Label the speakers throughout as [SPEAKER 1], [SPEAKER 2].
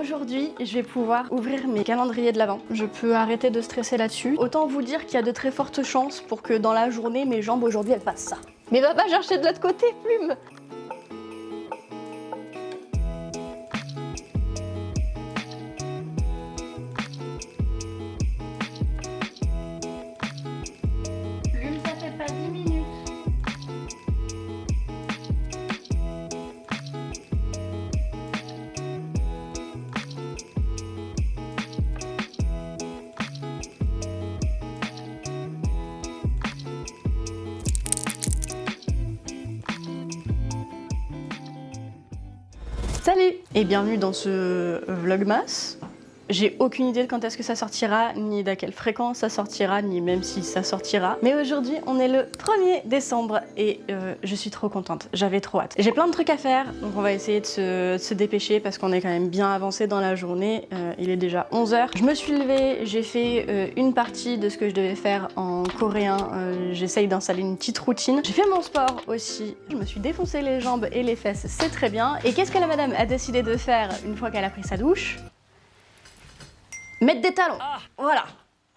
[SPEAKER 1] aujourd'hui, je vais pouvoir ouvrir mes calendriers de l'Avent. Je peux arrêter de stresser là-dessus. Autant vous dire qu'il y a de très fortes chances pour que dans la journée, mes jambes aujourd'hui, elles fassent ça. Mais va pas chercher de l'autre côté, Plume! Plume, ça fait pas 10 minutes. Salut et bienvenue dans ce vlogmas. J'ai aucune idée de quand est-ce que ça sortira, ni d'à quelle fréquence ça sortira, ni même si ça sortira. Mais aujourd'hui, on est le 1er décembre et je suis trop contente. J'avais trop hâte. J'ai plein de trucs à faire, donc on va essayer de se dépêcher parce qu'on est quand même bien avancé dans la journée. Il est déjà 11 h. Je me suis levée, j'ai fait une partie de ce que je devais faire en coréen. J'essaye d'installer une petite routine. J'ai fait mon sport aussi. Je me suis défoncé les jambes et les fesses, c'est très bien. Et qu'est-ce que la madame a décidé de faire une fois qu'elle a pris sa douche? Mettre des talons, voilà.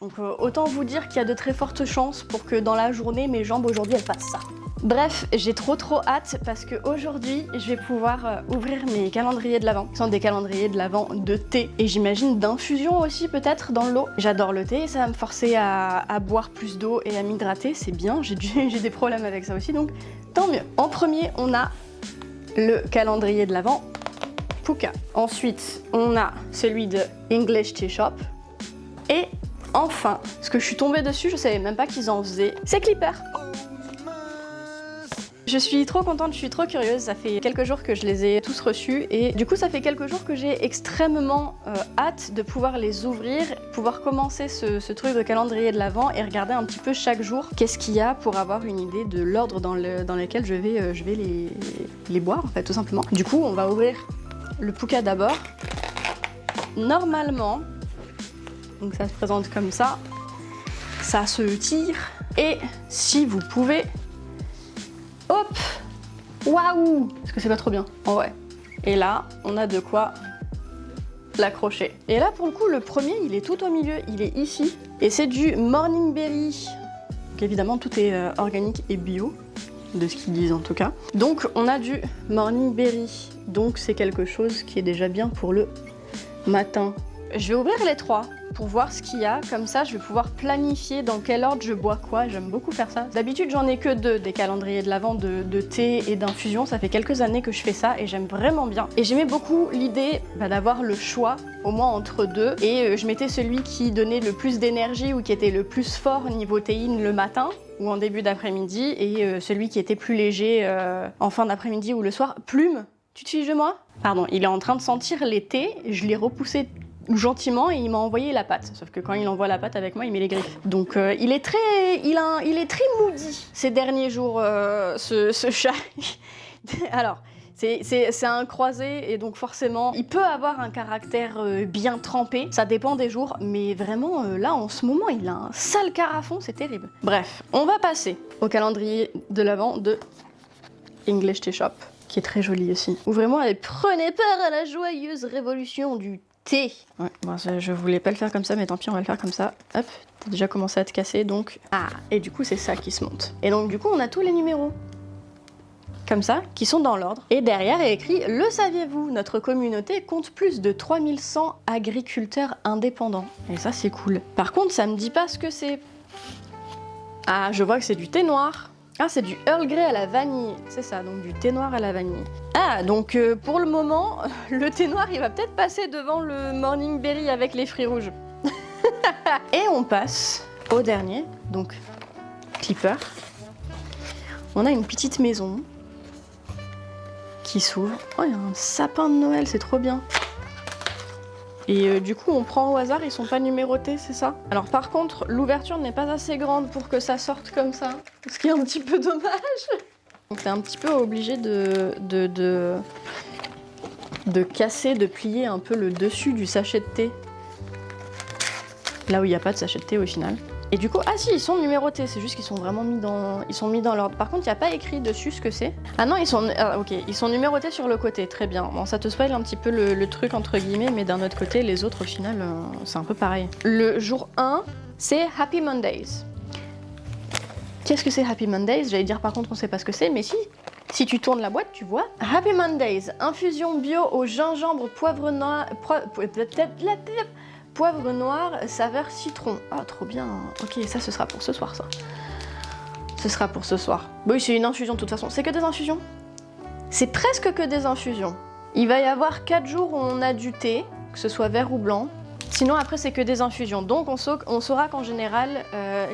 [SPEAKER 1] Donc autant vous dire qu'il y a de très fortes chances pour que dans la journée, mes jambes aujourd'hui, elles fassent ça. Bref, j'ai trop hâte parce qu'aujourd'hui, je vais pouvoir ouvrir mes calendriers de l'Avent. Ce sont des calendriers de l'Avent de thé et j'imagine d'infusion aussi peut-être dans l'eau. J'adore le thé et ça va me forcer à boire plus d'eau et à m'hydrater, c'est bien. J'ai des problèmes avec ça aussi, donc tant mieux. En premier, on a le calendrier de l'Avent Pooka. Ensuite, on a celui de English Tea Shop. Et enfin, ce que je suis tombée dessus, je savais même pas qu'ils en faisaient, c'est Clipper. Je suis trop contente, je suis trop curieuse, ça fait quelques jours que je les ai tous reçus et du coup ça fait quelques jours que j'ai extrêmement hâte de pouvoir les ouvrir, pouvoir commencer ce truc de calendrier de l'Avent et regarder un petit peu chaque jour qu'est-ce qu'il y a pour avoir une idée de l'ordre dans lequel je vais les boire en fait tout simplement. Du coup on va ouvrir le Pooka d'abord. Normalement, donc ça se présente comme ça, ça se tire et si vous pouvez, hop, waouh, est-ce que c'est pas trop bien? Oh ouais. Et là, on a de quoi l'accrocher. Et là, pour le coup, le premier, il est tout au milieu, il est ici. Et c'est du Morning Berry. Donc évidemment, tout est organique et bio, de ce qu'ils disent en tout cas. Donc, on a du Morning Berry. Donc, c'est quelque chose qui est déjà bien pour le matin. Je vais ouvrir les trois pour voir ce qu'il y a, comme ça je vais pouvoir planifier dans quel ordre je bois quoi, j'aime beaucoup faire ça. D'habitude j'en ai que deux, des calendriers de l'Avent de thé et d'infusion, ça fait quelques années que je fais ça et j'aime vraiment bien. Et j'aimais beaucoup l'idée d'avoir le choix au moins entre deux et je mettais celui qui donnait le plus d'énergie ou qui était le plus fort niveau théine le matin ou en début d'après-midi et celui qui était plus léger en fin d'après-midi ou le soir. Plume, tu te fiches de moi? Pardon, il est en train de sentir les thés, je l'ai repoussé gentiment et il m'a envoyé la pâte. Sauf que quand il envoie la pâte avec moi, il met les griffes. Donc il est très moody ces derniers jours, ce chat. Alors, c'est un croisé et donc forcément, il peut avoir un caractère bien trempé. Ça dépend des jours, mais vraiment là en ce moment, il a un sale carafon, c'est terrible. Bref, on va passer au calendrier de l'Avent de English Tea Shop, qui est très joli aussi. Ouvrez-moi et prenez part à la joyeuse révolution du thé. Ouais, bon, je voulais pas le faire comme ça, mais tant pis, on va le faire comme ça. Hop, t'as déjà commencé à te casser, donc... Ah, et du coup, c'est ça qui se monte. Et donc, du coup, on a tous les numéros. Comme ça, qui sont dans l'ordre. Et derrière est écrit « Le saviez-vous, notre communauté compte plus de 3100 agriculteurs indépendants. » Et ça, c'est cool. Par contre, ça me dit pas ce que c'est. Ah, je vois que c'est du thé noir. Ah, c'est du Earl Grey à la vanille. C'est ça, donc du thé noir à la vanille. Ah, donc pour le moment, le thé noir, il va peut-être passer devant le Morning Berry avec les fruits rouges. Et on passe au dernier, donc Clipper. On a une petite maison qui s'ouvre. Oh, il y a un sapin de Noël, c'est trop bien. Et du coup, on prend au hasard, ils sont pas numérotés, c'est ça? Alors par contre, l'ouverture n'est pas assez grande pour que ça sorte comme ça, ce qui est un petit peu dommage. Donc t'es un petit peu obligé de casser, de plier un peu le dessus du sachet de thé. Là où il n'y a pas de sachet de thé au final. Et du coup, ah si, ils sont numérotés, c'est juste qu'ils sont vraiment mis dans l'ordre. Par contre, il n'y a pas écrit dessus ce que c'est. Ah non, ils sont numérotés sur le côté, très bien. Bon, ça te spoil un petit peu le truc entre guillemets, mais d'un autre côté, les autres au final, c'est un peu pareil. Le jour 1, c'est Happy Mondays. Qu'est-ce que c'est Happy Mondays? J'allais dire par contre, on sait pas ce que c'est, mais si tu tournes la boîte, tu vois. Happy Mondays, infusion bio au gingembre, poivre noir, saveur citron. Ah, trop bien. Ok, ça, ce sera pour ce soir, ça. Ce sera pour ce soir. Oui, c'est une infusion de toute façon. C'est que des infusions? C'est presque que des infusions. Il va y avoir 4 jours où on a du thé, que ce soit vert ou blanc. Sinon, après, c'est que des infusions. Donc, on saura qu'en général,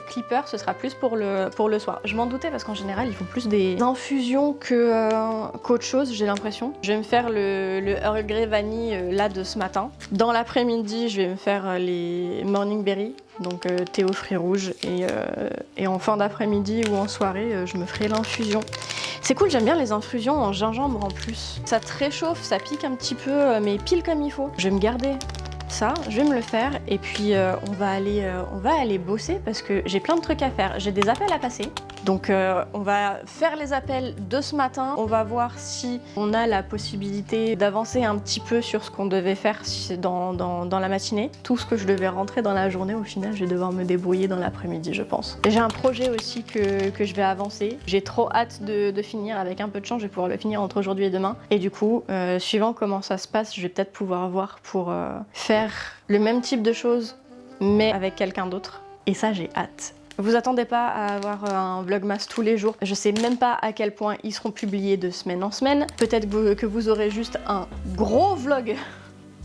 [SPEAKER 1] Clipper, ce sera plus pour le soir. Je m'en doutais parce qu'en général, ils font plus des infusions qu'autre chose, j'ai l'impression. Je vais me faire le Earl Grey vanille là de ce matin. Dans l'après-midi, je vais me faire les Morning Berry, donc thé aux fruits rouges. Et en fin d'après-midi ou en soirée, je me ferai l'infusion. C'est cool, j'aime bien les infusions en gingembre en plus. Ça te réchauffe, ça pique un petit peu, mais pile comme il faut. Je vais me garder ça, je vais me le faire et puis on va aller bosser parce que j'ai plein de trucs à faire. J'ai des appels à passer, donc on va faire les appels de ce matin. On va voir si on a la possibilité d'avancer un petit peu sur ce qu'on devait faire dans la matinée. Tout ce que je devais rentrer dans la journée, au final, je vais devoir me débrouiller dans l'après-midi, je pense. J'ai un projet aussi que je vais avancer. J'ai trop hâte de finir. Avec un peu de chance, je vais pouvoir le finir entre aujourd'hui et demain. Et du coup, suivant comment ça se passe, je vais peut-être pouvoir voir pour faire le même type de choses, mais avec quelqu'un d'autre. Et ça, j'ai hâte. Vous attendez pas à avoir un vlogmas tous les jours. Je sais même pas à quel point ils seront publiés de semaine en semaine. Peut-être que vous aurez juste un gros vlog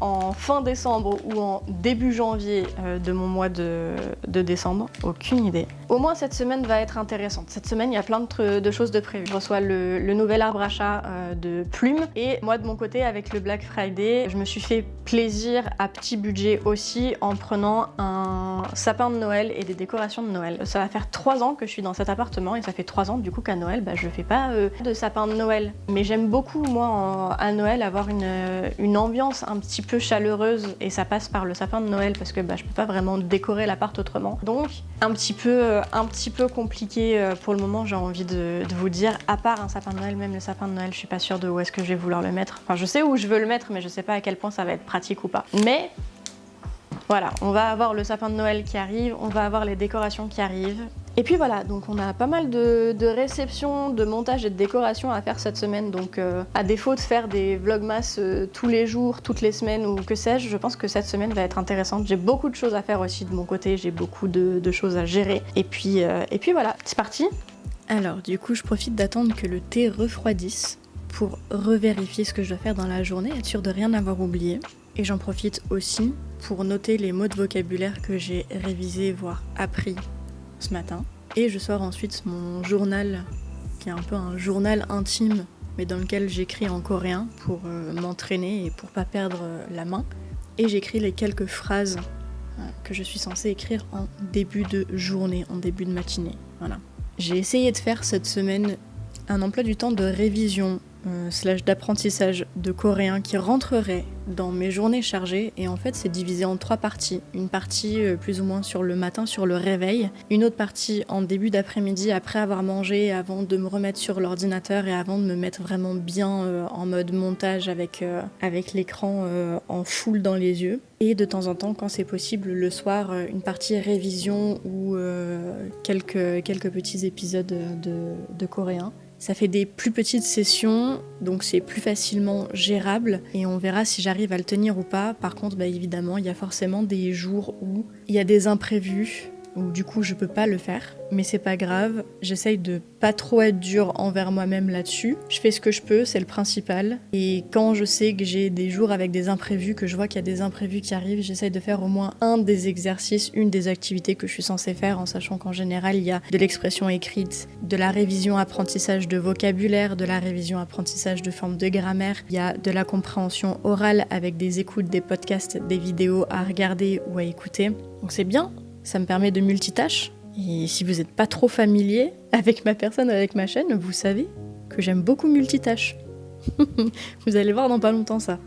[SPEAKER 1] en fin décembre ou en début janvier de mon mois de décembre. Aucune idée. Au moins cette semaine va être intéressante. Cette semaine, il y a plein de choses de prévues. Je reçois le nouvel arbre à chat de Plume. Et moi, de mon côté, avec le Black Friday, je me suis fait plaisir à petit budget aussi en prenant un sapin de Noël et des décorations de Noël. Ça va faire 3 ans que je suis dans cet appartement et ça fait 3 ans du coup qu'à Noël, je fais pas de sapin de Noël. Mais j'aime beaucoup, moi, à Noël, avoir une ambiance un petit peu chaleureuse et ça passe par le sapin de Noël parce que je peux pas vraiment décorer l'appart autrement. Donc, un petit peu compliqué pour le moment, j'ai envie de vous dire, à part un sapin de Noël, même le sapin de Noël, je suis pas sûre de où est-ce que je vais vouloir le mettre. Enfin, je sais où je veux le mettre, mais je sais pas à quel point ça va être pratique ou pas. Mais voilà, on va avoir le sapin de Noël qui arrive, on va avoir les décorations qui arrivent. Et puis voilà, donc on a pas mal de réceptions, de montage et de décorations à faire cette semaine. Donc à défaut de faire des vlogmas tous les jours, toutes les semaines ou que sais-je, je pense que cette semaine va être intéressante. J'ai beaucoup de choses à faire aussi de mon côté, j'ai beaucoup de choses à gérer. Et puis voilà, c'est parti. Alors du coup, je profite d'attendre que le thé refroidisse pour revérifier ce que je dois faire dans la journée, être sûre de rien avoir oublié. Et j'en profite aussi pour noter les mots de vocabulaire que j'ai révisés, voire appris ce matin. Et je sors ensuite mon journal, qui est un peu un journal intime, mais dans lequel j'écris en coréen pour m'entraîner et pour pas perdre la main. Et j'écris les quelques phrases que je suis censée écrire en début de journée, en début de matinée. Voilà. J'ai essayé de faire cette semaine un emploi du temps de révision / d'apprentissage de coréen qui rentrerait dans mes journées chargées, et en fait c'est divisé en 3 parties. Une partie plus ou moins sur le matin, sur le réveil, une autre partie en début d'après-midi après avoir mangé, avant de me remettre sur l'ordinateur et avant de me mettre vraiment bien en mode montage avec l'écran en full dans les yeux, et de temps en temps quand c'est possible le soir une partie révision ou quelques petits épisodes de coréen. Ça fait des plus petites sessions, donc c'est plus facilement gérable et on verra si j'arrive à le tenir ou pas. Par contre, évidemment, il y a forcément des jours où il y a des imprévus, où du coup je peux pas le faire, mais c'est pas grave, j'essaye de pas trop être dure envers moi-même là-dessus. Je fais ce que je peux, c'est le principal. Et quand je sais que j'ai des jours avec des imprévus, que je vois qu'il y a des imprévus qui arrivent, j'essaye de faire au moins un des exercices, une des activités que je suis censée faire, en sachant qu'en général il y a de l'expression écrite, de la révision apprentissage de vocabulaire, de la révision apprentissage de forme de grammaire, il y a de la compréhension orale avec des écoutes, des podcasts, des vidéos à regarder ou à écouter. Donc c'est bien. Ça me permet de multitâche. Et si vous n'êtes pas trop familier avec ma personne, avec ma chaîne, vous savez que j'aime beaucoup multitâche. Vous allez voir dans pas longtemps ça.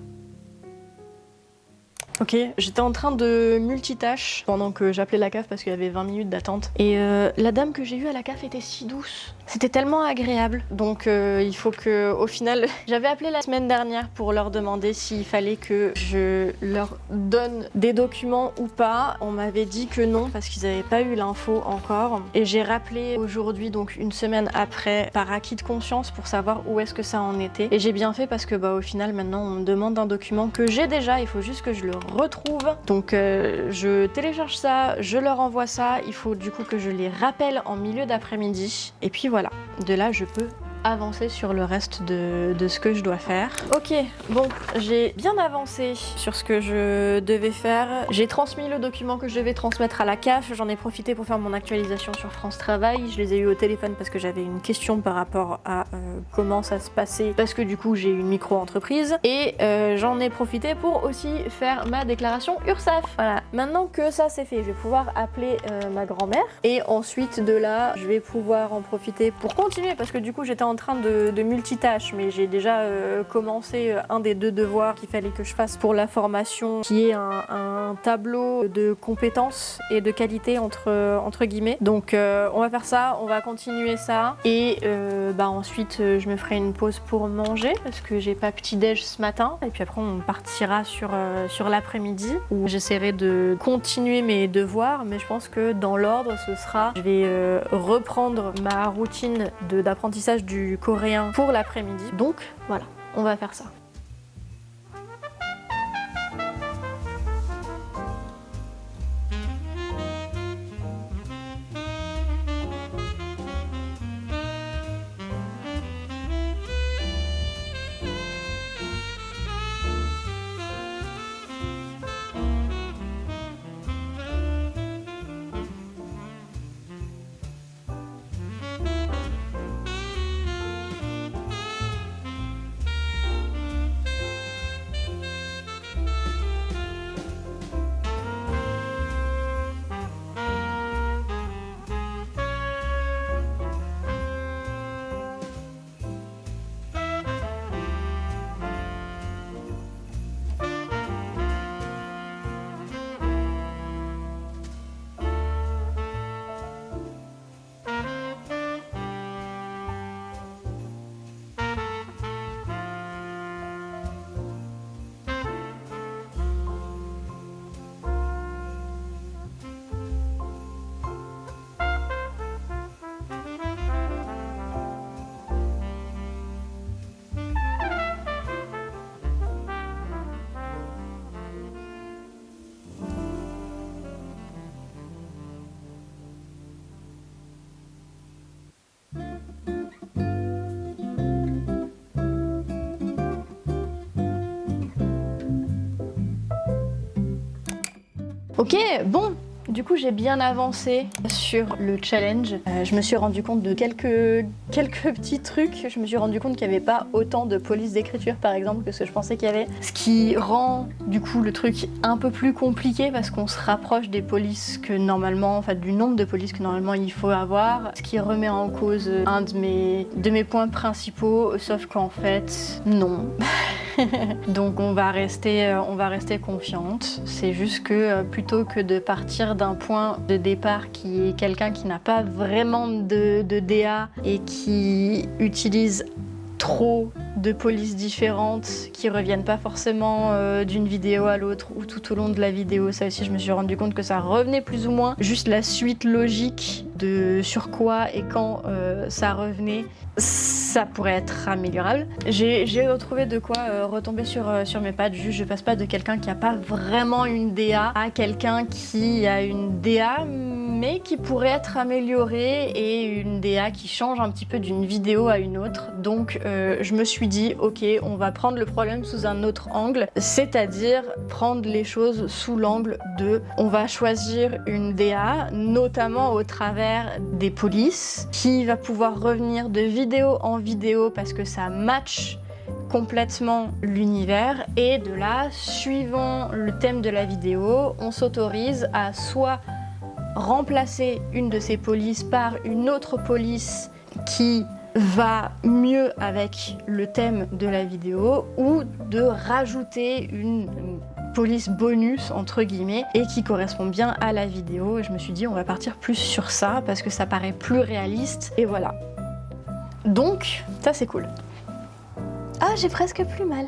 [SPEAKER 1] Ok, j'étais en train de multitâche pendant que j'appelais la CAF parce qu'il y avait 20 minutes d'attente. Et la dame que j'ai eue à la CAF était si douce. C'était tellement agréable. Donc il faut que, au final, j'avais appelé la semaine dernière pour leur demander s'il fallait que je leur donne des documents ou pas. On m'avait dit que non parce qu'ils n'avaient pas eu l'info encore. Et j'ai rappelé aujourd'hui, donc une semaine après, par acquis de conscience pour savoir où est-ce que ça en était. Et j'ai bien fait parce que au final maintenant on me demande un document que j'ai déjà, il faut juste que je le retrouve. Donc je télécharge ça, je leur envoie ça. Il faut du coup que je les rappelle en milieu d'après-midi. Et puis voilà, de là je peux avancer sur le reste de ce que je dois faire. Ok, bon, j'ai bien avancé sur ce que je devais faire. J'ai transmis le document que je devais transmettre à la CAF. J'en ai profité pour faire mon actualisation sur France Travail. Je les ai eu au téléphone parce que j'avais une question par rapport à comment ça se passait, parce que du coup j'ai une micro-entreprise. Et j'en ai profité pour aussi faire ma déclaration URSSAF. Voilà, maintenant que ça c'est fait, je vais pouvoir appeler ma grand-mère. Et ensuite de là, je vais pouvoir en profiter pour continuer parce que du coup j'étais en train de multitâche, mais j'ai déjà commencé un des 2 devoirs qu'il fallait que je fasse pour la formation, qui est un tableau de compétences et de qualité entre guillemets. Donc on va faire ça, on va continuer ça, et ensuite je me ferai une pause pour manger parce que j'ai pas petit-déj ce matin, et puis après on partira sur l'après-midi où j'essaierai de continuer mes devoirs, mais je pense que dans l'ordre ce sera, je vais reprendre ma routine d'apprentissage du coréen pour l'après-midi. Donc voilà, on va faire ça. Ok, bon, du coup j'ai bien avancé sur le challenge. Je me suis rendu compte de quelques petits trucs. Je me suis rendu compte qu'il n'y avait pas autant de police d'écriture par exemple que ce que je pensais qu'il y avait. Ce qui rend du coup le truc un peu plus compliqué parce qu'on se rapproche des polices que normalement, enfin du nombre de polices que normalement il faut avoir. Ce qui remet en cause un de mes points principaux, sauf qu'en fait, non. Donc on va rester confiante. C'est juste que plutôt que de partir d'un point de départ qui est quelqu'un qui n'a pas vraiment de DA et qui utilise trop de polices différentes qui reviennent pas forcément d'une vidéo à l'autre ou tout au long de la vidéo. Ça aussi je me suis rendu compte que ça revenait plus ou moins juste la suite logique de sur quoi et quand ça revenait. Ça pourrait être améliorable. J'ai retrouvé de quoi retomber sur mes pattes. Juste je passe pas de quelqu'un qui a pas vraiment une DA à quelqu'un qui a une DA mais qui pourrait être améliorée et une DA qui change un petit peu d'une vidéo à une autre. Donc je me suis dit ok, on va prendre le problème sous un autre angle, c'est-à-dire prendre les choses sous l'angle de on va choisir une DA, notamment au travers des polices, qui va pouvoir revenir de vidéo en vidéo parce que ça match complètement l'univers, et de là, suivant le thème de la vidéo, on s'autorise à soit remplacer une de ces polices par une autre police qui va mieux avec le thème de la vidéo, ou de rajouter une police bonus entre guillemets et qui correspond bien à la vidéo. Et je me suis dit on va partir plus sur ça parce que ça paraît plus réaliste et voilà. Donc ça c'est cool. Ah j'ai presque plus mal.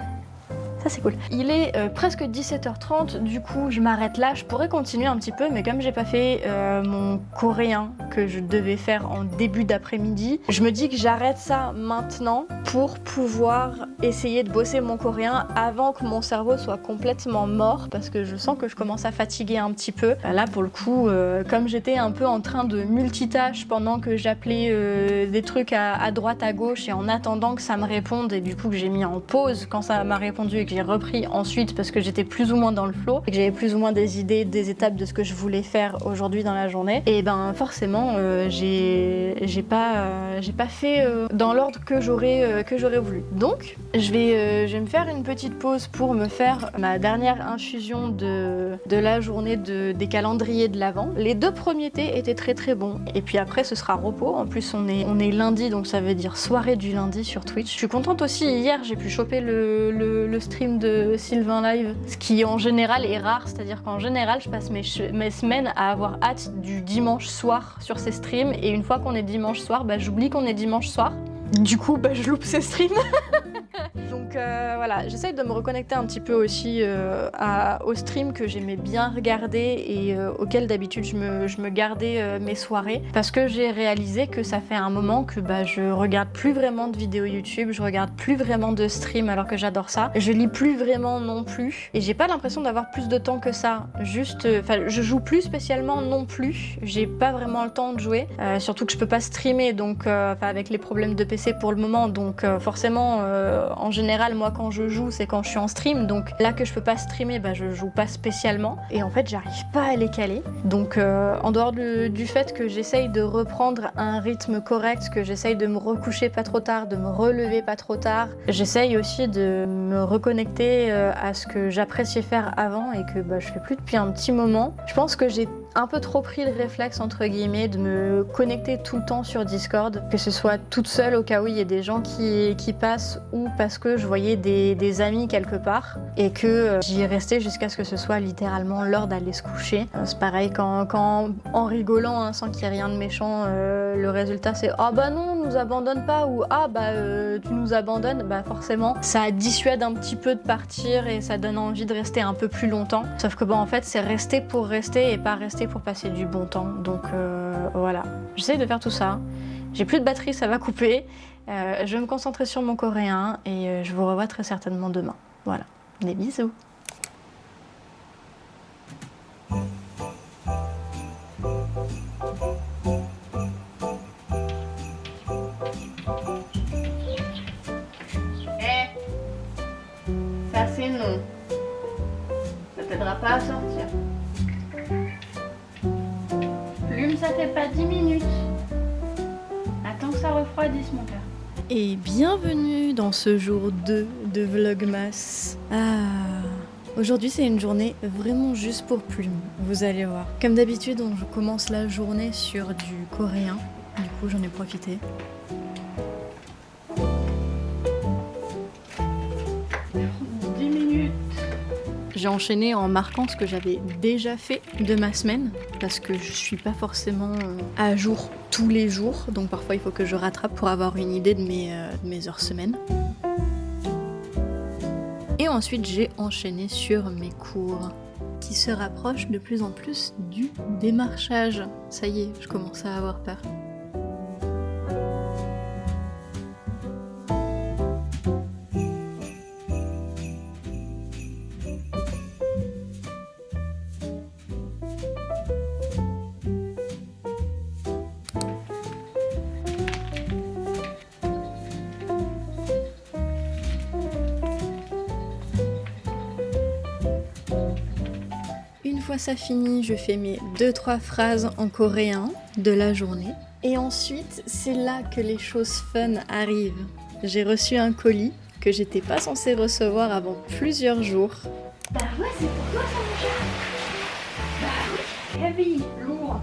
[SPEAKER 1] Ça c'est cool. Il est presque 17h30, du coup je m'arrête là. Je pourrais continuer un petit peu, mais comme j'ai pas fait mon coréen que je devais faire en début d'après-midi, je me dis que j'arrête ça maintenant pour pouvoir essayer de bosser mon coréen avant que mon cerveau soit complètement mort, parce que je sens que je commence à fatiguer un petit peu. Là pour le coup, comme j'étais un peu en train de multitâche pendant que j'appelais des trucs à droite à gauche et en attendant que ça me réponde, et du coup que j'ai mis en pause quand ça m'a répondu et que j'ai repris ensuite parce que j'étais plus ou moins dans le flow et que j'avais plus ou moins des idées, des étapes de ce que je voulais faire aujourd'hui dans la journée, et ben forcément j'ai pas fait dans l'ordre que j'aurais voulu. Donc je vais me faire une petite pause pour me faire ma dernière infusion de la journée des calendriers de l'Avent. Les 2 premiers thés étaient très très bons et puis après ce sera repos. En plus on est lundi, donc ça veut dire soirée du lundi sur Twitch. Je suis contente aussi, hier j'ai pu choper le stream de Sylvain Live, ce qui en général est rare, c'est-à-dire qu'en général je passe mes semaines à avoir hâte du dimanche soir sur ces streams, et une fois qu'on est dimanche soir, bah, j'oublie qu'on est dimanche soir. Du coup, bah, je loupe ces streams. Donc voilà, j'essaye de me reconnecter un petit peu aussi au stream que j'aimais bien regarder et auquel d'habitude je me gardais mes soirées, parce que j'ai réalisé que ça fait un moment que bah, je regarde plus vraiment de vidéos YouTube, je regarde plus vraiment de stream alors que j'adore ça, je lis plus vraiment non plus, et j'ai pas l'impression d'avoir plus de temps que ça, juste, je joue plus spécialement non plus, j'ai pas vraiment le temps de jouer, surtout que je peux pas streamer, donc avec les problèmes de PC pour le moment, donc forcément en général moi quand je joue c'est quand je suis en stream, donc là que je peux pas streamer, bah, je joue pas spécialement et en fait j'arrive pas à les caler. Donc en dehors du fait que j'essaye de reprendre un rythme correct, que j'essaye de me recoucher pas trop tard, de me relever pas trop tard, j'essaye aussi de me reconnecter à ce que j'appréciais faire avant et que bah, je fais plus depuis un petit moment. Je pense que j'ai un peu trop pris le réflexe entre guillemets de me connecter tout le temps sur Discord, que ce soit toute seule au cas où il y ait des gens qui passent, ou parce que je voyais des amis quelque part et que j'y restais jusqu'à ce que ce soit littéralement l'heure d'aller se coucher. C'est pareil quand en rigolant, hein, sans qu'il y ait rien de méchant, le résultat c'est ah bah non on nous abandonne pas, ou ah bah tu nous abandonnes, bah forcément ça dissuade un petit peu de partir et ça donne envie de rester un peu plus longtemps, sauf que bah en fait c'est rester pour rester et pas rester pour passer du bon temps. Donc voilà, j'essaie de faire tout ça. J'ai plus de batterie, ça va couper. Je vais me concentrer sur mon coréen et je vous revois très certainement demain. Voilà, des bisous. Ça c'est non. Ça t'aidera pas à sortir. Plume, ça fait pas 10 minutes. Attends que ça refroidisse, mon cœur. Et bienvenue dans ce jour 2 de Vlogmas. Aujourd'hui c'est une journée vraiment juste pour Plume, vous allez voir. Comme d'habitude, je commence la journée sur du coréen, du coup j'en ai profité. J'ai enchaîné en marquant ce que j'avais déjà fait de ma semaine, parce que je suis pas forcément à jour tous les jours, donc parfois il faut que je rattrape pour avoir une idée de mes heures semaine. Et ensuite j'ai enchaîné sur mes cours, qui se rapprochent de plus en plus du démarchage. Ça y est, je commence à avoir peur. Une fois ça fini, je fais mes 2-3 phrases en coréen de la journée. Et ensuite, c'est là que les choses fun arrivent. J'ai reçu un colis que j'étais pas censée recevoir avant plusieurs jours. Bah ouais, c'est pour toi ça mon chat. Bah oui, heavy, lourd,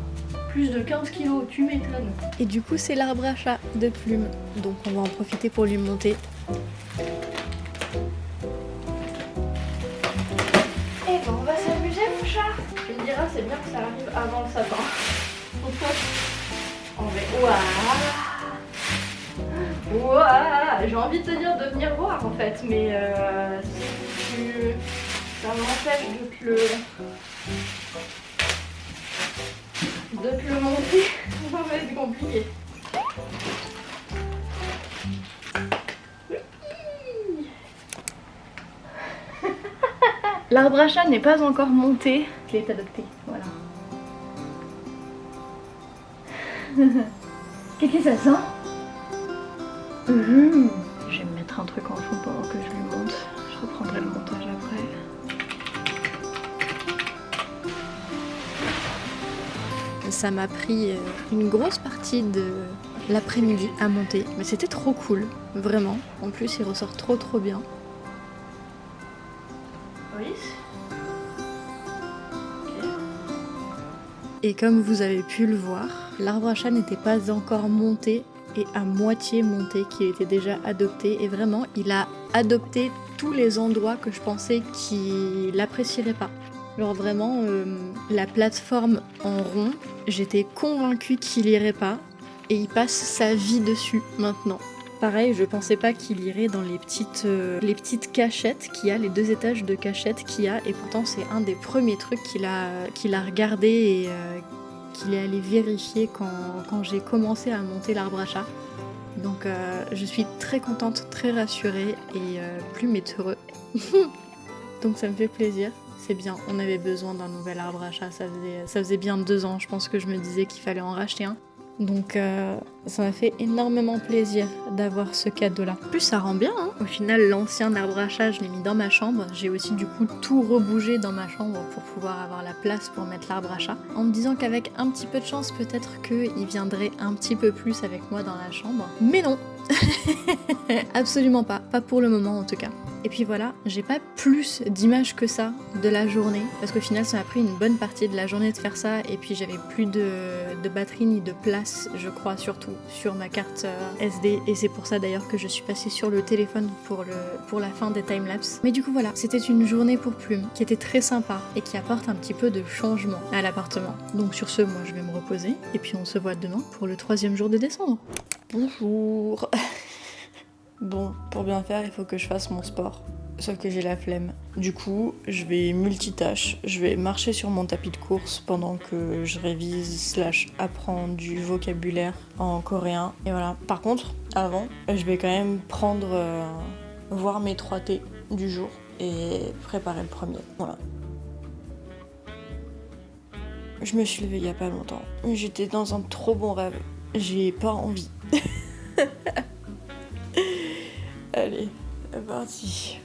[SPEAKER 1] plus de 15 kilos, tu m'étonnes. Et du coup, c'est l'arbre à chat de Plume, donc on va en profiter pour lui monter. Et braccia. Tu me diras, c'est bien que ça arrive avant le sapin. On va... Ouah, j'ai envie de te dire de venir voir en fait, mais ça m'empêche de te le monter, ça va être compliqué. L'arbre à chat n'est pas encore monté, il est adopté, voilà. Qu'est-ce que ça sent? Je vais me mettre un truc en fond pendant que je lui monte. Je reprendrai le montage après. Ça m'a pris une grosse partie de l'après-midi à monter, mais c'était trop cool, vraiment. En plus, il ressort trop bien. Oui. Et comme vous avez pu le voir, l'arbre à chat n'était pas encore monté et à moitié monté, qu'il était déjà adopté. Et vraiment, il a adopté tous les endroits que je pensais qu'il n'apprécierait pas. Genre vraiment, la plateforme en rond, j'étais convaincue qu'il irait pas. Et il passe sa vie dessus maintenant. Pareil, je pensais pas qu'il irait dans les petites cachettes qu'il y a, les 2 étages de cachettes qu'il y a, et pourtant c'est un des premiers trucs qu'il a regardé et qu'il est allé vérifier quand j'ai commencé à monter l'arbre à chat. Donc je suis très contente, très rassurée et plus heureux. Donc ça me fait plaisir. C'est bien, on avait besoin d'un nouvel arbre à chat, ça faisait bien 2 ans, je pense que je me disais qu'il fallait en racheter un. Donc ça m'a fait énormément plaisir d'avoir ce cadeau-là. En plus ça rend bien, hein. Au final l'ancien arbre à chat je l'ai mis dans ma chambre. J'ai aussi du coup tout rebougé dans ma chambre pour pouvoir avoir la place pour mettre l'arbre à chat. En me disant qu'avec un petit peu de chance peut-être qu'il viendrait un petit peu plus avec moi dans la chambre. Mais non. Absolument pas pour le moment en tout cas. Et puis voilà, j'ai pas plus d'images que ça de la journée, parce qu'au final ça m'a pris une bonne partie de la journée de faire ça, et puis j'avais plus de batterie ni de place, je crois, surtout sur ma carte SD, et c'est pour ça d'ailleurs que je suis passée sur le téléphone pour la fin des timelapses. Mais du coup voilà, c'était une journée pour Plume, qui était très sympa, et qui apporte un petit peu de changement à l'appartement. Donc sur ce, moi je vais me reposer, et puis on se voit demain pour le 3e jour de décembre. Bonjour. Bon, pour bien faire, il faut que je fasse mon sport. Sauf que j'ai la flemme. Du coup, je vais multitâche. Je vais marcher sur mon tapis de course pendant que je révise / apprends du vocabulaire en coréen. Et voilà. Par contre, avant, je vais quand même voir mes 3T du jour et préparer le premier. Voilà. Je me suis levée il y a pas longtemps. J'étais dans un trop bon rêve. J'ai pas envie. Allez, c'est parti.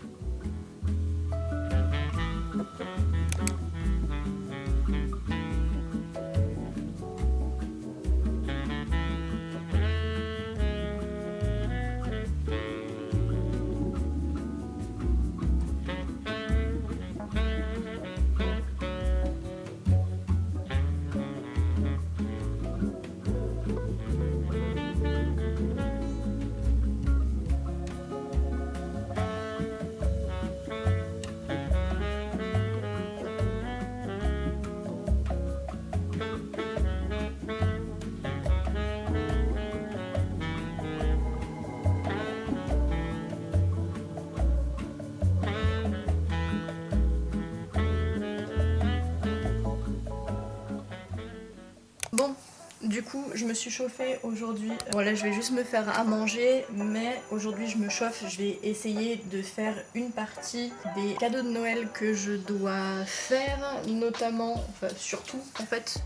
[SPEAKER 1] Bon, du coup, je me suis chauffée aujourd'hui. Bon, là, je vais juste me faire à manger, mais aujourd'hui, je me chauffe. Je vais essayer de faire une partie des cadeaux de Noël que je dois faire, notamment, enfin, surtout, en fait,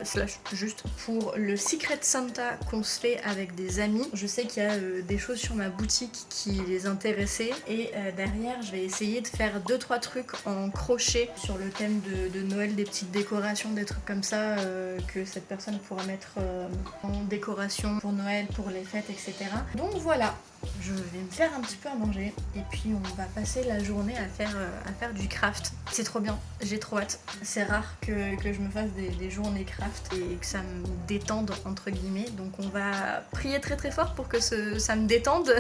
[SPEAKER 1] / juste pour le Secret Santa qu'on se fait avec des amis. Je sais qu'il y a des choses sur ma boutique qui les intéressaient, et derrière, je vais essayer de faire 2-3 trucs en crochet sur le thème de Noël, des petites décorations, des trucs comme ça que cette personne pourra mettre en décoration pour Noël, pour les fêtes, etc. Donc voilà, je vais me faire un petit peu à manger et puis on va passer la journée à faire du craft. C'est trop bien, j'ai trop hâte. C'est rare que je me fasse des journées craft et que ça me détende entre guillemets. Donc on va prier très très fort pour que ça me détende,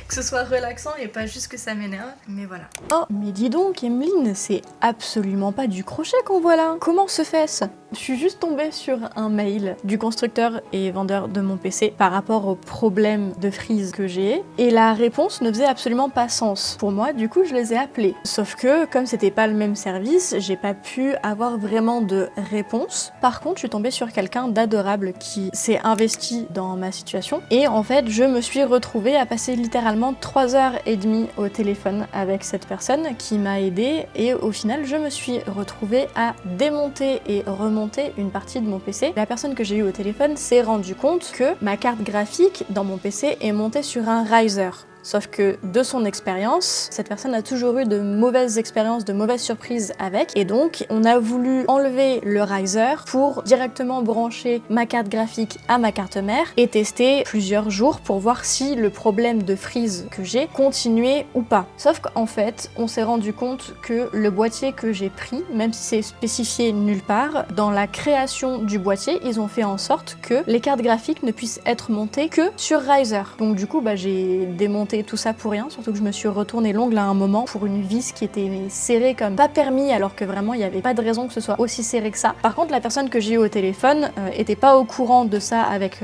[SPEAKER 1] que ce soit relaxant et pas juste que ça m'énerve. Mais voilà. Oh, mais dis donc Emeline, c'est absolument pas du crochet qu'on voit là. Comment se fait-ce? Je suis juste tombée sur un mail du constructeur et vendeur de mon PC par rapport au problème de frise que j'ai et la réponse ne faisait absolument pas sens pour moi, du coup je les ai appelés. Sauf que comme c'était pas le même service, j'ai pas pu avoir vraiment de réponse. Par contre, je suis tombée sur quelqu'un d'adorable qui s'est investi dans ma situation et en fait je me suis retrouvée à passer littéralement 3h30 au téléphone avec cette personne qui m'a aidée et au final je me suis retrouvée à démonter et remonter une partie de mon PC. La personne que j'ai eue au téléphone s'est rendu compte que ma carte graphique dans mon PC est montée sur un riser. Sauf que de son expérience, cette personne a toujours eu de mauvaises expériences, de mauvaises surprises avec. Et donc, on a voulu enlever le riser pour directement brancher ma carte graphique à ma carte mère et tester plusieurs jours pour voir si le problème de freeze que j'ai continuait ou pas. Sauf qu'en fait, on s'est rendu compte que le boîtier que j'ai pris, même si c'est spécifié nulle part, dans la création du boîtier, ils ont fait en sorte que les cartes graphiques ne puissent être montées que sur riser. Donc du coup, j'ai démonté tout ça pour rien, surtout que je me suis retourné l'ongle à un moment pour une vis qui était serrée comme pas permis alors que vraiment il n'y avait pas de raison que ce soit aussi serré que ça. Par contre, la personne que j'ai eu au téléphone était pas au courant de ça avec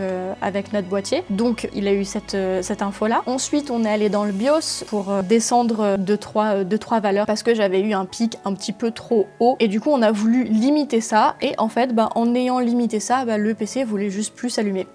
[SPEAKER 1] notre boîtier, donc il a eu cette info là. Ensuite, on est allé dans le BIOS pour descendre de trois valeurs parce que j'avais eu un pic un petit peu trop haut et du coup on a voulu limiter ça et en fait en ayant limité ça, le PC voulait juste plus s'allumer.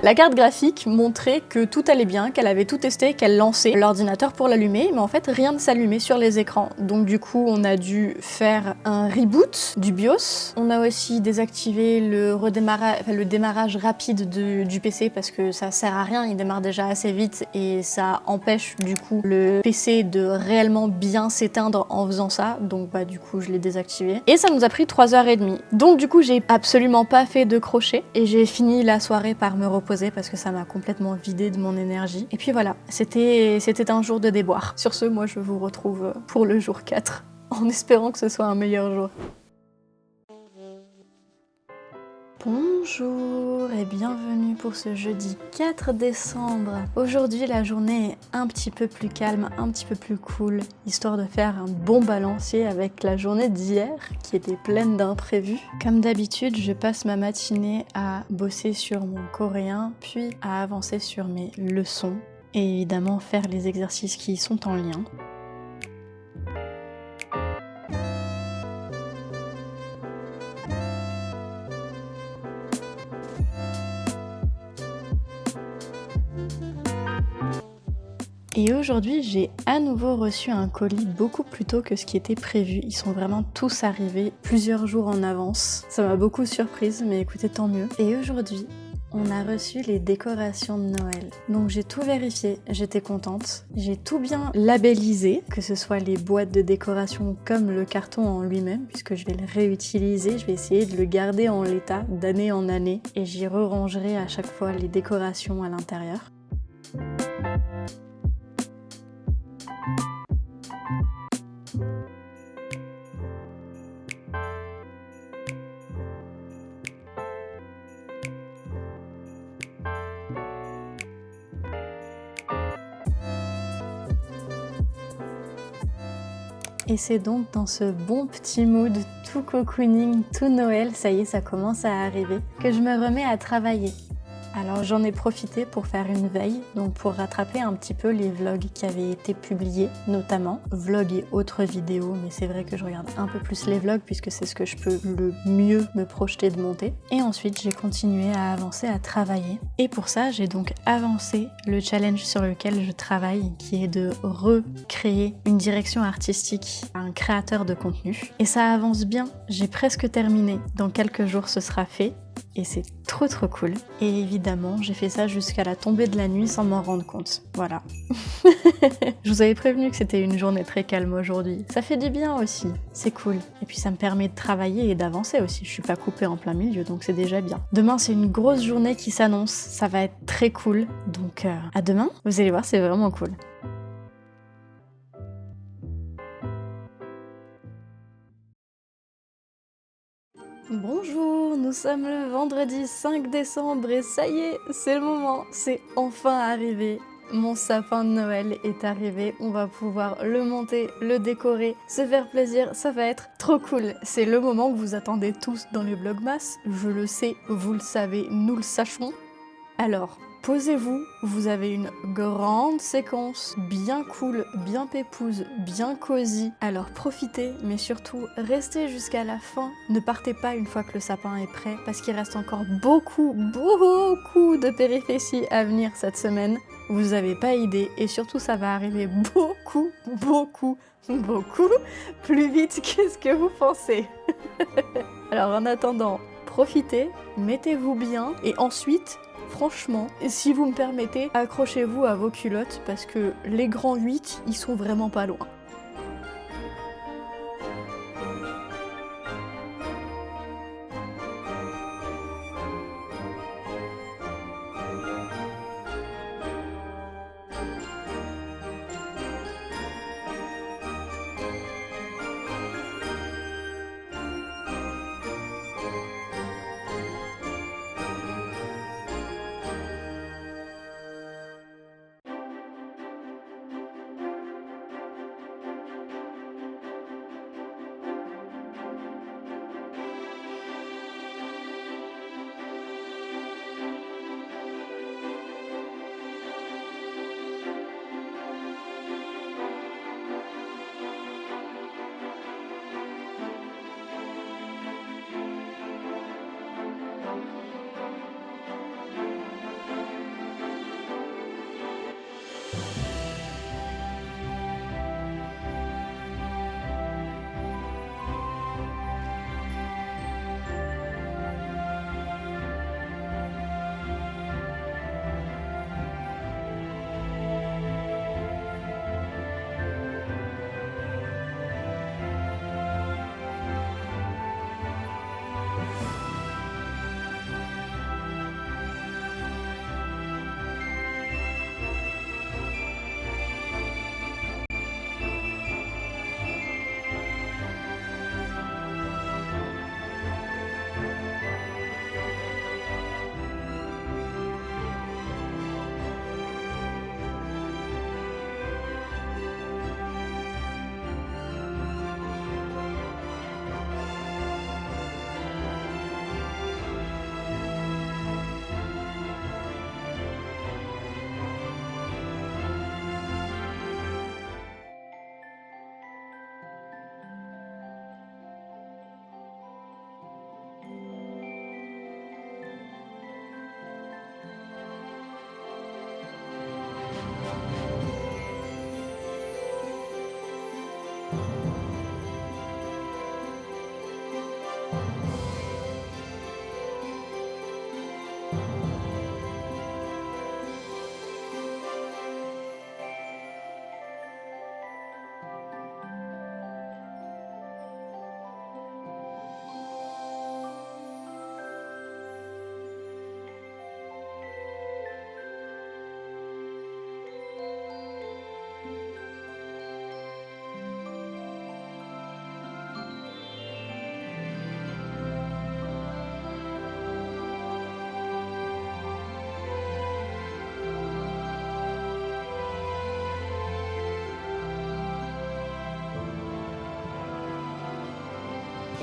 [SPEAKER 1] La carte graphique montrait que tout allait bien, qu'elle avait tout testé, qu'elle lançait l'ordinateur pour l'allumer, mais en fait rien ne s'allumait sur les écrans. Donc du coup on a dû faire un reboot du BIOS. On a aussi désactivé le démarrage rapide du PC parce que ça sert à rien, il démarre déjà assez vite et ça empêche du coup le PC de réellement bien s'éteindre en faisant ça. Donc du coup je l'ai désactivé. Et ça nous a pris 3h30. Donc du coup j'ai absolument pas fait de crochet et j'ai fini la soirée par me reposer parce que ça m'a complètement vidé de mon énergie. Et puis voilà, c'était un jour de déboire. Sur ce, moi je vous retrouve pour le jour 4, en espérant que ce soit un meilleur jour. Bonjour et bienvenue pour ce jeudi 4 décembre. Aujourd'hui la journée est un petit peu plus calme, un petit peu plus cool, histoire de faire un bon balancier avec la journée d'hier qui était pleine d'imprévus. Comme d'habitude, je passe ma matinée à bosser sur mon coréen, puis à avancer sur mes leçons et évidemment faire les exercices qui y sont en lien. Et aujourd'hui, j'ai à nouveau reçu un colis beaucoup plus tôt que ce qui était prévu. Ils sont vraiment tous arrivés plusieurs jours en avance. Ça m'a beaucoup surprise, mais écoutez, tant mieux. Et aujourd'hui, on a reçu les décorations de Noël. Donc j'ai tout vérifié, j'étais contente. J'ai tout bien labellisé, que ce soit les boîtes de décoration comme le carton en lui-même, puisque je vais le réutiliser. Je vais essayer de le garder en l'état d'année en année et j'y re-rangerai à chaque fois les décorations à l'intérieur. Et c'est donc dans ce bon petit mood tout cocooning, tout Noël, ça y est, ça commence à arriver, que je me remets à travailler. Alors j'en ai profité pour faire une veille, donc pour rattraper un petit peu les vlogs qui avaient été publiés, notamment vlogs et autres vidéos, mais c'est vrai que je regarde un peu plus les vlogs puisque c'est ce que je peux le mieux me projeter de monter. Et ensuite j'ai continué à avancer, à travailler. Et pour ça j'ai donc avancé le challenge sur lequel je travaille, qui est de recréer une direction artistique à un créateur de contenu. Et ça avance bien, j'ai presque terminé, dans quelques jours ce sera fait. et c'est trop cool. Et évidemment, j'ai fait ça jusqu'à la tombée de la nuit sans m'en rendre compte. Voilà. Je vous avais prévenu que c'était une journée très calme aujourd'hui. Ça fait du bien aussi, c'est cool. Et puis ça me permet de travailler et d'avancer aussi. Je suis pas coupée en plein milieu, donc c'est déjà bien. Demain, c'est une grosse journée qui s'annonce. Ça va être très cool. Donc à demain, vous allez voir, c'est vraiment cool. Bonjour, nous sommes le vendredi 5 décembre et ça y est, c'est le moment, c'est enfin arrivé. Mon sapin de Noël est arrivé, on va pouvoir le monter, le décorer, se faire plaisir, ça va être trop cool. C'est le moment que vous attendez tous dans les vlogmas, je le sais, vous le savez, nous le sachons. Alors, posez-vous, vous avez une grande séquence, bien cool, bien pépouse, bien cosy. Alors profitez, mais surtout restez jusqu'à la fin. Ne partez pas une fois que le sapin est prêt, parce qu'il reste encore beaucoup de péripéties à venir cette semaine. Vous avez pas idée, et surtout ça va arriver beaucoup plus vite que ce que vous pensez. Alors en attendant, profitez, mettez-vous bien, et ensuite, franchement, si vous me permettez, accrochez-vous à vos culottes parce que les grands 8, ils sont vraiment pas loin.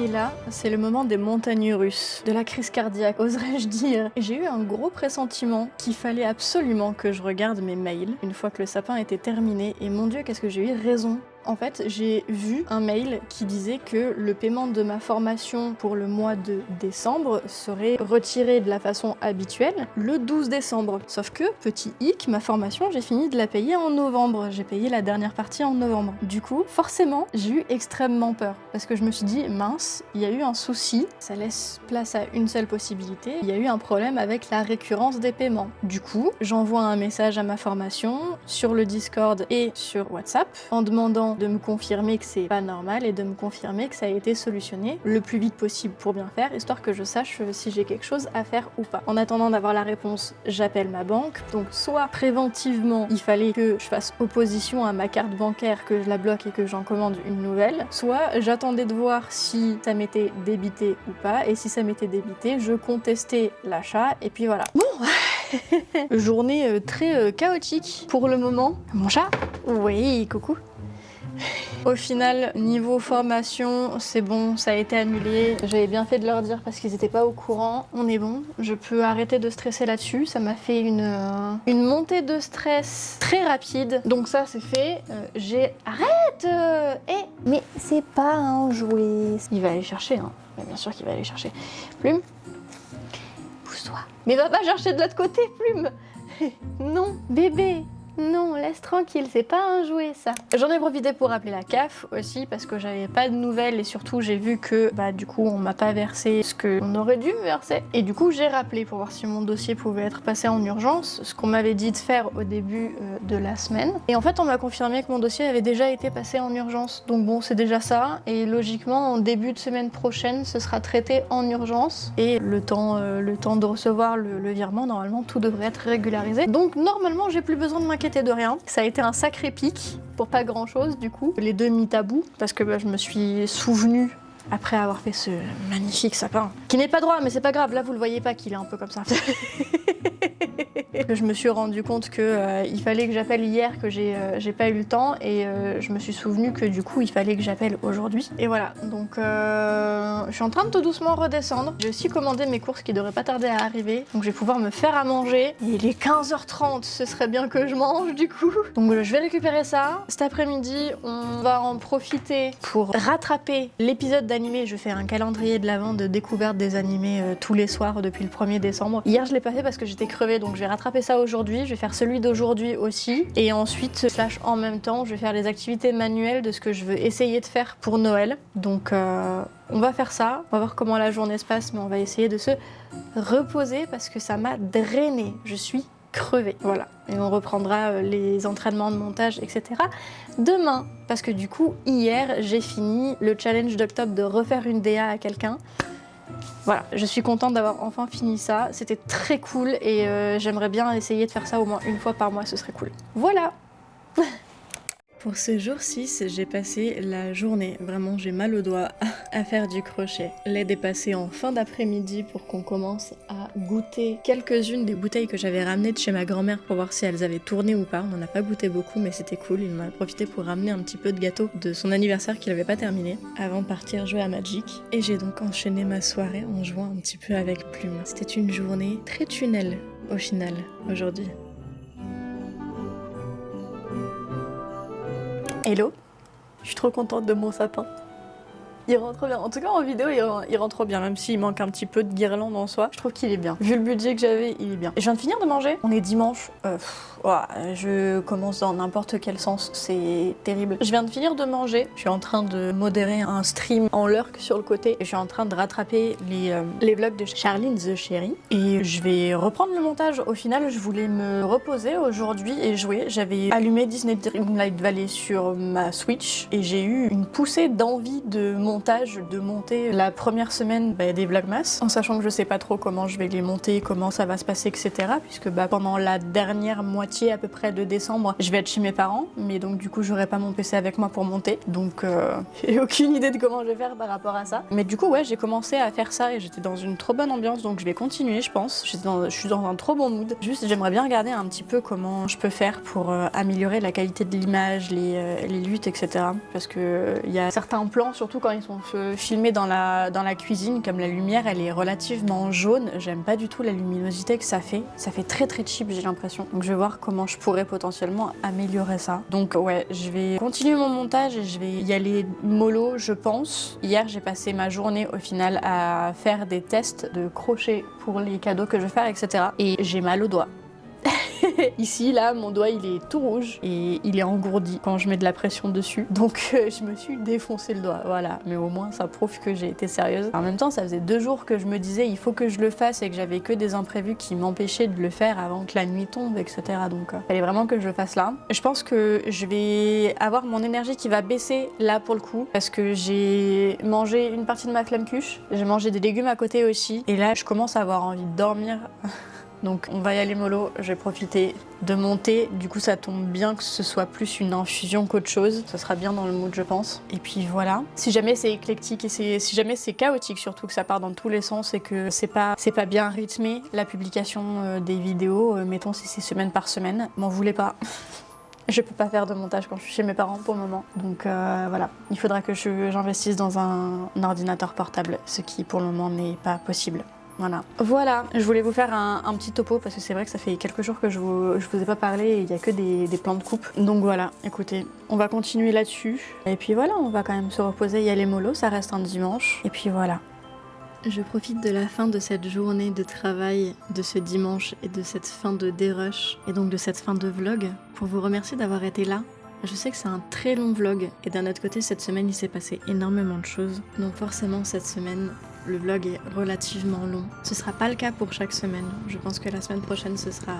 [SPEAKER 1] Et là, c'est le moment des montagnes russes, de la crise cardiaque, oserais-je dire. J'ai eu un gros pressentiment qu'il fallait absolument que je regarde mes mails une fois que le sapin était terminé, et mon Dieu, qu'est-ce que j'ai eu raison. En fait, j'ai vu un mail qui disait que le paiement de ma formation pour le mois de décembre serait retiré de la façon habituelle le 12 décembre. Sauf que, petit hic, ma formation, j'ai fini de la payer en novembre. J'ai payé la dernière partie en novembre. Du coup, forcément, j'ai eu extrêmement peur. Parce que je me suis dit, mince, il y a eu un souci. Ça laisse place à une seule possibilité. Il y a eu un problème avec la récurrence des paiements. Du coup, j'envoie un message à ma formation sur le Discord et sur WhatsApp en demandant de me confirmer que c'est pas normal et de me confirmer que ça a été solutionné le plus vite possible pour bien faire, histoire que je sache si j'ai quelque chose à faire ou pas. En attendant d'avoir la réponse, j'appelle ma banque. Donc soit préventivement, il fallait que je fasse opposition à ma carte bancaire, que je la bloque et que j'en commande une nouvelle, soit j'attendais de voir si ça m'était débité ou pas, et si ça m'était débité, je contestais l'achat, et puis voilà. Bon, journée très chaotique pour le moment. Mon chat? Oui, coucou. Au final, niveau formation, c'est bon, ça a été annulé. J'avais bien fait de leur dire parce qu'ils n'étaient pas au courant. On est bon, je peux arrêter de stresser là-dessus. Ça m'a fait une montée de stress très rapide. Donc ça, c'est fait. Arrête Mais c'est pas un jouet. Il va aller chercher, hein. Mais bien sûr qu'il va aller chercher. Plume, pousse-toi. Mais va pas chercher de l'autre côté, Plume. Non, bébé. Non, laisse tranquille, c'est pas un jouet ça. J'en ai profité pour appeler la CAF aussi parce que j'avais pas de nouvelles et surtout j'ai vu que du coup on m'a pas versé ce qu'on aurait dû me verser. Et du coup j'ai rappelé pour voir si mon dossier pouvait être passé en urgence, ce qu'on m'avait dit de faire au début de la semaine. Et en fait on m'a confirmé que mon dossier avait déjà été passé en urgence. Donc bon, c'est déjà ça. Et logiquement en début de semaine prochaine ce sera traité en urgence. Et le temps de recevoir le virement, normalement tout devrait être régularisé. Donc normalement j'ai plus besoin de m'inquiéter de rien. Ça a été un sacré pic pour pas grand chose du coup. Les deux mis à bout parce que je me suis souvenue après avoir fait ce magnifique sapin qui n'est pas droit mais c'est pas grave, là vous le voyez pas qu'il est un peu comme ça. Je me suis rendu compte que il fallait que j'appelle hier, que j'ai pas eu le temps et je me suis souvenu que du coup il fallait que j'appelle aujourd'hui. Et voilà, donc je suis en train de tout doucement redescendre. J'ai aussi commandé mes courses qui devraient pas tarder à arriver, donc je vais pouvoir me faire à manger. Et il est 15h30, ce serait bien que je mange du coup. Donc je vais récupérer ça. Cet après-midi, on va en profiter pour rattraper l'épisode d'animé. Je fais un calendrier de l'avant de découverte des animés tous les soirs depuis le 1er décembre. Hier je l'ai pas fait parce que j'étais crevée, donc je vais rattraper ça aujourd'hui, je vais faire celui d'aujourd'hui aussi, et ensuite, en même temps, je vais faire les activités manuelles de ce que je veux essayer de faire pour Noël. Donc on va faire ça, on va voir comment la journée se passe, mais on va essayer de se reposer parce que ça m'a drainée, je suis crevée, voilà. Et on reprendra les entraînements de montage, etc. demain, parce que du coup, hier, j'ai fini le challenge d'octobre de refaire une DA à quelqu'un. Voilà, je suis contente d'avoir enfin fini ça, c'était très cool et j'aimerais bien essayer de faire ça au moins une fois par mois, ce serait cool. Voilà. Pour ce jour 6, j'ai passé la journée, vraiment j'ai mal au doigt, à faire du crochet. L'aide est passée en fin d'après-midi pour qu'on commence à goûter quelques-unes des bouteilles que j'avais ramenées de chez ma grand-mère pour voir si elles avaient tourné ou pas. On n'en a pas goûté beaucoup mais c'était cool, il m'a profité pour ramener un petit peu de gâteau de son anniversaire qu'il avait pas terminé avant de partir jouer à Magic. Et j'ai donc enchaîné ma soirée en jouant un petit peu avec Plume. C'était une journée très tunnel au final, aujourd'hui. Hello, je suis trop contente de mon sapin. Il rend trop bien. En tout cas en vidéo il rend trop bien, même s'il manque un petit peu de guirlande en soi. Je trouve qu'il est bien. Vu le budget que j'avais, il est bien. Et je viens de finir de manger. On est dimanche. Je commence dans n'importe quel sens, c'est terrible. Je viens de finir de manger. Je suis en train de modérer un stream en lurk sur le côté. Et je suis en train de rattraper les vlogs de Charline the Cherry. Et je vais reprendre le montage. Au final, je voulais me reposer aujourd'hui et jouer. J'avais allumé Disney Dreamlight Valley sur ma Switch. Et j'ai eu une poussée d'envie de monter la première semaine des Vlogmas, en sachant que je sais pas trop comment je vais les monter, comment ça va se passer, etc. Puisque pendant la dernière moitié à peu près de décembre, je vais être chez mes parents, mais donc du coup j'aurai pas mon PC avec moi pour monter, donc j'ai aucune idée de comment je vais faire par rapport à ça. Mais du coup ouais, j'ai commencé à faire ça et j'étais dans une trop bonne ambiance, donc je vais continuer je pense. Je suis dans un trop bon mood. Juste j'aimerais bien regarder un petit peu comment je peux faire pour améliorer la qualité de l'image, les luttes, etc. Parce que il y a certains plans, surtout quand ils sont filmés dans la cuisine, comme la lumière elle est relativement jaune, j'aime pas du tout la luminosité que ça fait. Ça fait très très cheap, j'ai l'impression. Donc je vais voir comment je pourrais potentiellement améliorer ça. Donc ouais, je vais continuer mon montage et je vais y aller mollo, je pense. Hier, j'ai passé ma journée au final à faire des tests de crochet pour les cadeaux que je vais faire, etc. Et j'ai mal au doigt. Ici, là, mon doigt, il est tout rouge et il est engourdi quand je mets de la pression dessus. Donc, je me suis défoncé le doigt, voilà. Mais au moins, ça prouve que j'ai été sérieuse. En même temps, ça faisait 2 jours que je me disais, il faut que je le fasse et que j'avais que des imprévus qui m'empêchaient de le faire avant que la nuit tombe, etc. Donc, il fallait vraiment que je le fasse là. Je pense que je vais avoir mon énergie qui va baisser là pour le coup parce que j'ai mangé une partie de ma flamme cuche. J'ai mangé des légumes à côté aussi. Et là, je commence à avoir envie de dormir. Donc on va y aller mollo, je vais profiter de monter. Du coup ça tombe bien que ce soit plus une infusion qu'autre chose. Ça sera bien dans le mood je pense. Et puis voilà. Si jamais c'est éclectique et si jamais c'est chaotique surtout, que ça part dans tous les sens et que c'est pas bien rythmé la publication des vidéos, mettons si c'est semaine par semaine, m'en voulez pas. Je peux pas faire de montage quand je suis chez mes parents pour le moment. Donc voilà, il faudra que j'investisse dans un ordinateur portable, ce qui pour le moment n'est pas possible. Voilà, je voulais vous faire un petit topo parce que c'est vrai que ça fait quelques jours que je vous ai pas parlé et il y a que des plans de coupe. Donc voilà, écoutez, on va continuer là-dessus. Et puis voilà, on va quand même se reposer, y aller mollo, ça reste un dimanche. Et puis voilà. Je profite de la fin de cette journée de travail de ce dimanche et de cette fin de dérush et donc de cette fin de vlog pour vous remercier d'avoir été là. Je sais que c'est un très long vlog et d'un autre côté cette semaine il s'est passé énormément de choses. Donc forcément cette semaine le vlog est relativement long. Ce sera pas le cas pour chaque semaine. Je pense que la semaine prochaine ce sera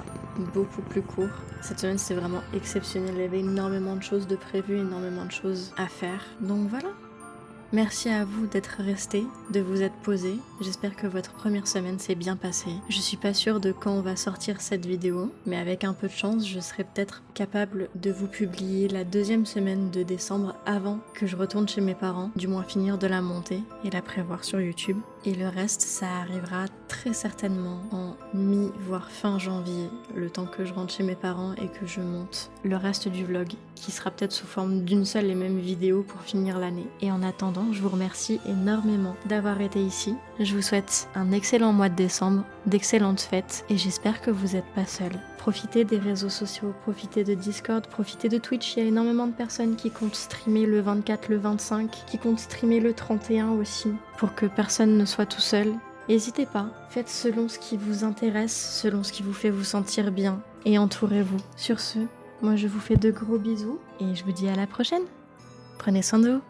[SPEAKER 1] beaucoup plus court. Cette semaine c'est vraiment exceptionnel. Il y avait énormément de choses de prévues, énormément de choses à faire. Donc voilà. Merci à vous d'être restés, de vous être posés. J'espère que votre première semaine s'est bien passée. Je suis pas sûre de quand on va sortir cette vidéo, mais avec un peu de chance, je serai peut-être capable de vous publier la 2e semaine de décembre avant que je retourne chez mes parents, du moins finir de la monter et la prévoir sur YouTube. Et le reste, ça arrivera très certainement en mi, voire fin janvier, le temps que je rentre chez mes parents et que je monte le reste du vlog, qui sera peut-être sous forme d'une seule et même vidéo pour finir l'année. Et en attendant, je vous remercie énormément d'avoir été ici. Je vous souhaite un excellent mois de décembre, d'excellentes fêtes, et j'espère que vous n'êtes pas seuls. Profitez des réseaux sociaux, profitez de Discord, profitez de Twitch. Il y a énormément de personnes qui comptent streamer le 24, le 25, qui comptent streamer le 31 aussi, pour que personne ne soit tout seul. N'hésitez pas, faites selon ce qui vous intéresse, selon ce qui vous fait vous sentir bien, et entourez-vous. Sur ce, moi je vous fais de gros bisous, et je vous dis à la prochaine. Prenez soin de vous.